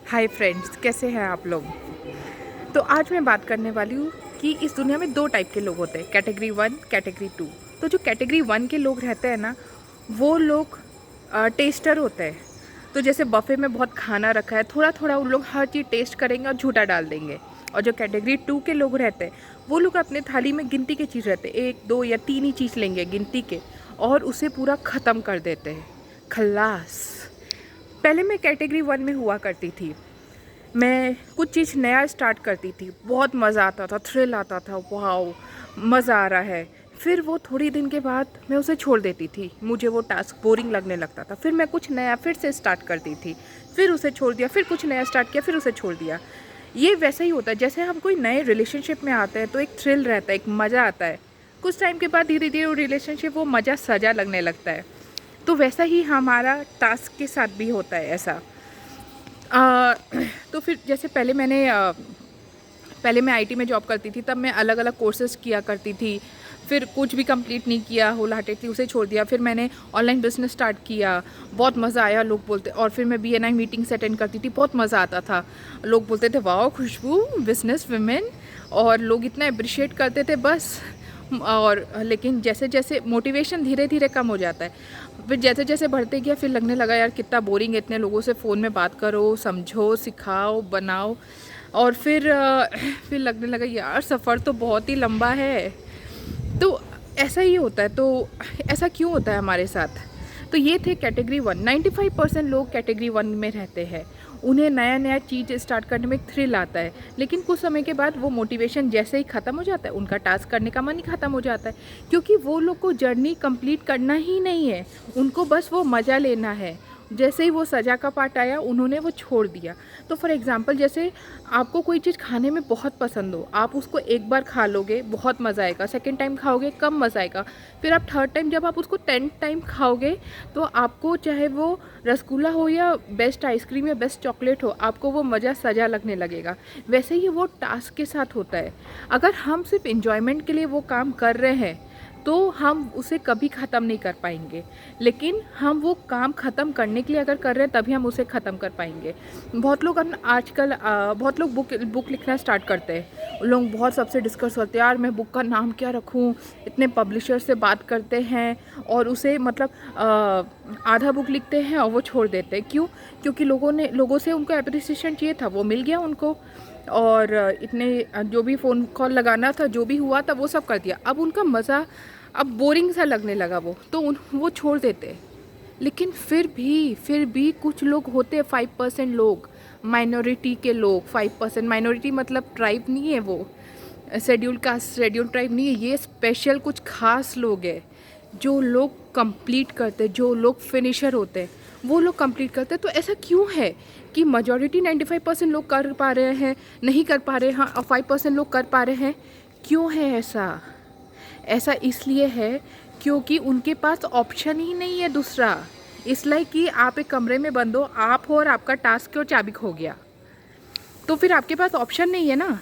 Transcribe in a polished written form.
Hi friends, कैसे हैं आप लोग। तो आज मैं बात करने वाली हूँ कि इस दुनिया में दो टाइप के लोग होते हैं, कैटेगरी 1, कैटेगरी 2। तो जो कैटेगरी 1 के लोग रहते हैं ना, वो लोग टेस्टर होते हैं। तो जैसे बफे में बहुत खाना रखा है, थोड़ा थोड़ा उन लोग हर चीज़ टेस्ट करेंगे और झूठा डाल देंगे। और जो कैटेगरी 2 के लोग रहते हैं, वो लोग अपने थाली में गिनती के चीज़ रहते हैं, 1 2 या 3 ही चीज़ लेंगे गिनती के, और उसे पूरा ख़त्म कर देते हैं। खल्लास। पहले मैं कैटेगरी 1 में हुआ करती थी। मैं कुछ चीज़ नया स्टार्ट करती थी, बहुत मज़ा आता था, थ्रिल आता था, वाओ मज़ा आ रहा है। फिर वो थोड़ी दिन के बाद मैं उसे छोड़ देती थी, मुझे वो टास्क बोरिंग लगने लगता था। फिर मैं कुछ नया फिर से स्टार्ट करती थी, फिर उसे छोड़ दिया, फिर कुछ नया स्टार्ट किया, फिर उसे छोड़ दिया। ये वैसा ही होता है, जैसे हम कोई नए रिलेशनशिप में आते हैं तो एक थ्रिल रहता है, एक मज़ा आता है। कुछ टाइम के बाद धीरे धीरे वो रिलेशनशिप, वो मज़ा सजा लगने लगता है। तो वैसा ही हमारा टास्क के साथ भी होता है ऐसा। अ, तो फिर जैसे पहले मैं आईटी में जॉब करती थी, तब मैं अलग अलग कोर्सेज़ किया करती थी। फिर कुछ भी कंप्लीट नहीं किया, होल हार्टेडली उसे छोड़ दिया। फिर मैंने ऑनलाइन बिजनेस स्टार्ट किया, बहुत मज़ा आया, लोग बोलते। और फिर मैं बीएनआई मीटिंग्स अटेंड करती थी, बहुत मज़ा आता था। लोग बोलते थे वाओ खुशबू बिजनेस वुमेन, और लोग इतना अप्रिशिएट करते थे बस। और लेकिन जैसे जैसे मोटिवेशन धीरे धीरे कम हो जाता है, फिर जैसे जैसे बढ़ते गया, फिर लगने लगा यार कितना बोरिंग है, इतने लोगों से फ़ोन में बात करो, समझो, सिखाओ, बनाओ। और फिर लगने लगा यार सफ़र तो बहुत ही लंबा है। तो ऐसा ही होता है। तो ऐसा क्यों होता है हमारे साथ। तो ये थे कैटेगरी 1। 95% लोग कैटेगरी 1 में रहते हैं। उन्हें नया नया चीज़ स्टार्ट करने में एक थ्रिल आता है, लेकिन कुछ समय के बाद वो मोटिवेशन जैसे ही ख़त्म हो जाता है, उनका टास्क करने का मन ही ख़त्म हो जाता है। क्योंकि वो लोग को जर्नी कंप्लीट करना ही नहीं है, उनको बस वो मज़ा लेना है। जैसे ही वो सज़ा का पार्ट आया, उन्होंने वो छोड़ दिया। तो फॉर एग्ज़ाम्पल, जैसे आपको कोई चीज़ खाने में बहुत पसंद हो, आप उसको एक बार खा लोगे, बहुत मज़ा आएगा। सेकंड टाइम खाओगे, कम मज़ा आएगा। फिर आप थर्ड टाइम जब आप उसको 10th टाइम खाओगे, तो आपको चाहे वो रसगुल्ला हो या बेस्ट आइसक्रीम या बेस्ट चॉकलेट हो, आपको वो मज़ा सजा लगने लगेगा। वैसे ही वो टास्क के साथ होता है। अगर हम सिर्फ इंजॉयमेंट के लिए वो काम कर रहे हैं, तो हम उसे कभी ख़त्म नहीं कर पाएंगे। लेकिन हम वो काम ख़त्म करने के लिए अगर कर रहे हैं, तभी हम उसे ख़त्म कर पाएंगे। बहुत लोग आजकल बहुत लोग बुक लिखना स्टार्ट करते हैं। लोग बहुत सबसे डिस्कस करते हैं, यार मैं बुक का नाम क्या रखूं। इतने पब्लिशर से बात करते हैं और उसे मतलब आधा बुक लिखते हैं और वो छोड़ देते हैं। क्यों? क्योंकि लोगों से उनको अप्रिसिएशन चाहिए था, वो मिल गया उनको। और इतने जो भी फ़ोन कॉल लगाना था, जो भी हुआ था, वो सब कर दिया। अब उनका मज़ा, अब बोरिंग सा लगने लगा वो, तो वो छोड़ देते। लेकिन फिर भी कुछ लोग होते हैं, 5% लोग, माइनॉरिटी के लोग। 5% माइनॉरिटी मतलब ट्राइब नहीं है, वो शेड्यूल कास्ट, शेड्यूल ट्राइब नहीं है, ये स्पेशल कुछ खास लोग हैं। जो लोग कंप्लीट करते, जो लोग फिनिशर होते हैं, वो लोग कंप्लीट करते हैं। तो ऐसा क्यों है कि मेजॉरिटी 95% लोग कर पा रहे हैं, नहीं कर पा रहे हैं, और 5% लोग कर पा रहे हैं? क्यों है ऐसा? ऐसा इसलिए है क्योंकि उनके पास ऑप्शन ही नहीं है दूसरा। इसलिए कि आप एक कमरे में बंद हो, आप हो और आपका टास्क और चाबी खो गया, तो फिर आपके पास ऑप्शन नहीं है ना।